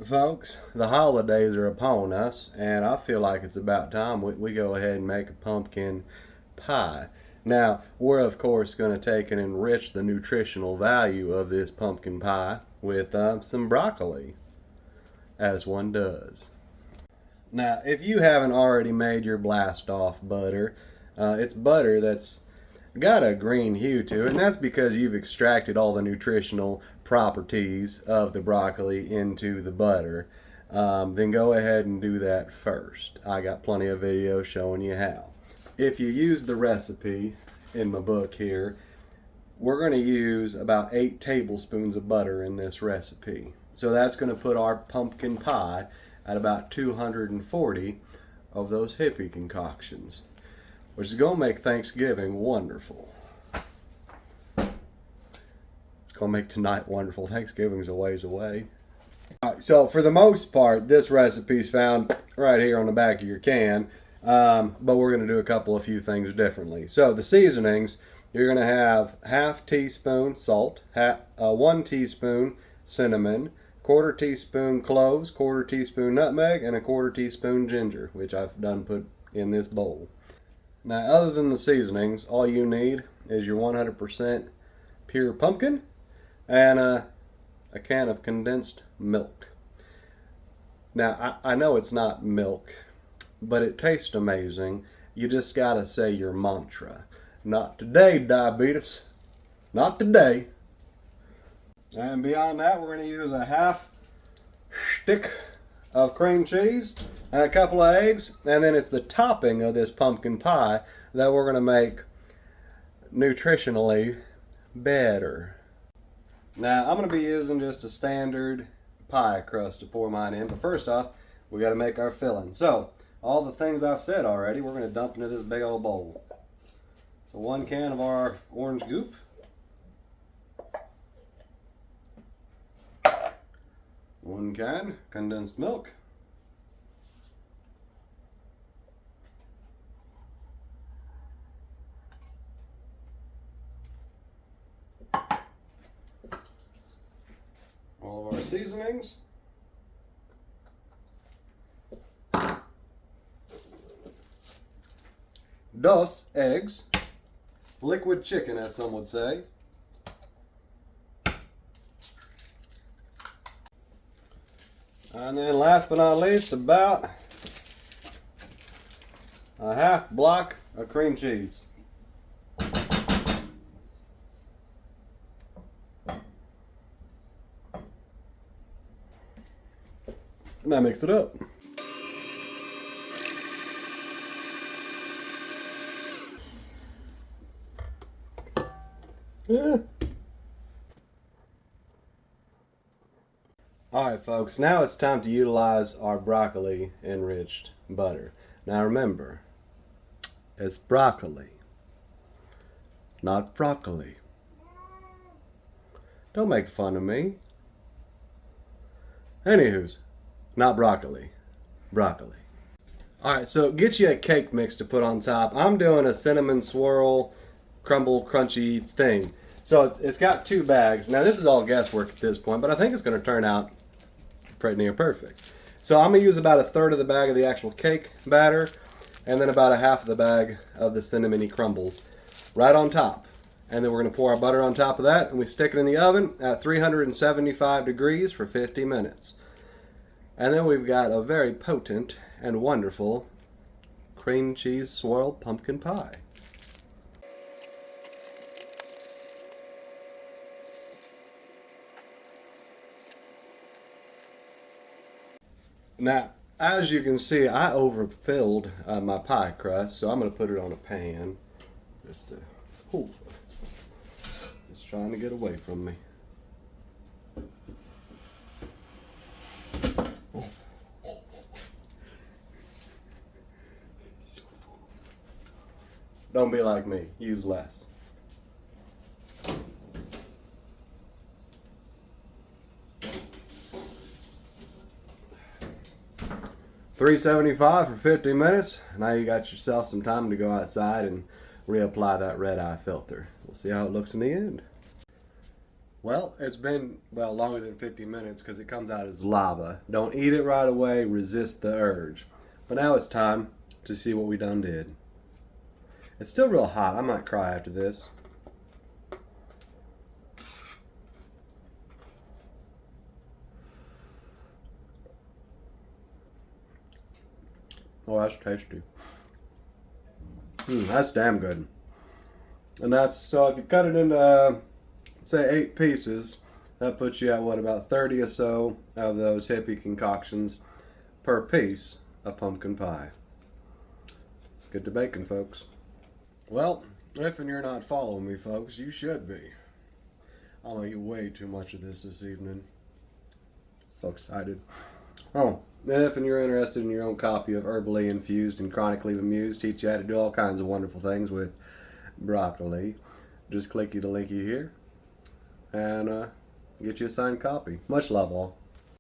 Folks, the holidays are upon us, and I feel like it's about time we go ahead and make a pumpkin pie. Now, we're of course going to take and enrich the nutritional value of this pumpkin pie with some broccoli, as one does. Now, if you haven't already made your blast off butter, it's butter that's got a green hue to it, and that's because you've extracted all the nutritional properties of the broccoli into the butter. Then go ahead and do that first. I got plenty of videos showing you how. If you use the recipe in my book here, we're going to use about 8 tablespoons of butter in this recipe. So that's going to put our pumpkin pie at about 240 of those hippie concoctions, which is going to make Thanksgiving wonderful. It's going to make tonight wonderful. Thanksgiving's a ways away. All right, so for the most part, this recipe is found right here on the back of your can, but we're going to do a few things differently. So the seasonings, you're going to have half teaspoon salt, 1 teaspoon cinnamon, quarter teaspoon cloves, quarter teaspoon nutmeg, and a quarter teaspoon ginger, which I've done put in this bowl. Now, other than the seasonings, all you need is your 100% pure pumpkin and a can of condensed milk. Now, I know it's not milk, but it tastes amazing. You just gotta say your mantra. Not today, diabetes. Not today. And beyond that, we're going to use a half stick of cream cheese and a couple of eggs, and then it's the topping of this pumpkin pie that we're going to make nutritionally better. Now, I'm going to be using just a standard pie crust to pour mine in, but first off, we got to make our filling. So, all the things I've said already, we're going to dump into this big old bowl. So 1 can of our orange goop. 1 can condensed milk. All of our seasonings. Dos eggs. Liquid chicken, as some would say. And then last but not least, about a half block of cream cheese. Now mix it up. Yeah. Alright folks, now it's time to utilize our broccoli enriched butter. Now remember, it's broccoli, not broccoli. Don't make fun of me. Anywho's, not broccoli, broccoli. Alright, so get you a cake mix to put on top. I'm doing a cinnamon swirl, crumble, crunchy thing. So it's got 2 bags. Now this is all guesswork at this point, but I think it's going to turn out pretty near perfect. So I'm going to use about 1/3 of the bag of the actual cake batter, and then about 1/2 of the bag of the cinnamony crumbles right on top. And then we're going to pour our butter on top of that, and we stick it in the oven at 375 degrees for 50 minutes. And then we've got a very potent and wonderful cream cheese swirl pumpkin pie. Now, as you can see, I overfilled my pie crust, so I'm going to put it on a pan. Just to, it's trying to get away from me. Don't be like me. Use less. $3.75 for 50 minutes. Now you got yourself some time to go outside and reapply that red eye filter. We'll see how it looks in the end. Well, it's been, well, longer than 50 minutes because it comes out as lava. Don't eat it right away, resist the urge. But now it's time to see what we done did. It's still real hot. I might cry after this. Oh, that's tasty. That's damn good. And that's, so if you cut it into, say, 8 pieces, that puts you at, what, about 30 or so of those hippie concoctions per piece of pumpkin pie. Good to bacon, folks. Well, if and you're not following me, folks, you should be. I'm gonna eat way too much of this evening. So excited. Oh, and if and you're interested in your own copy of Herbally Infused and Chronically Bemused, teach you how to do all kinds of wonderful things with broccoli, just clicky the linky here and get you a signed copy. Much love all.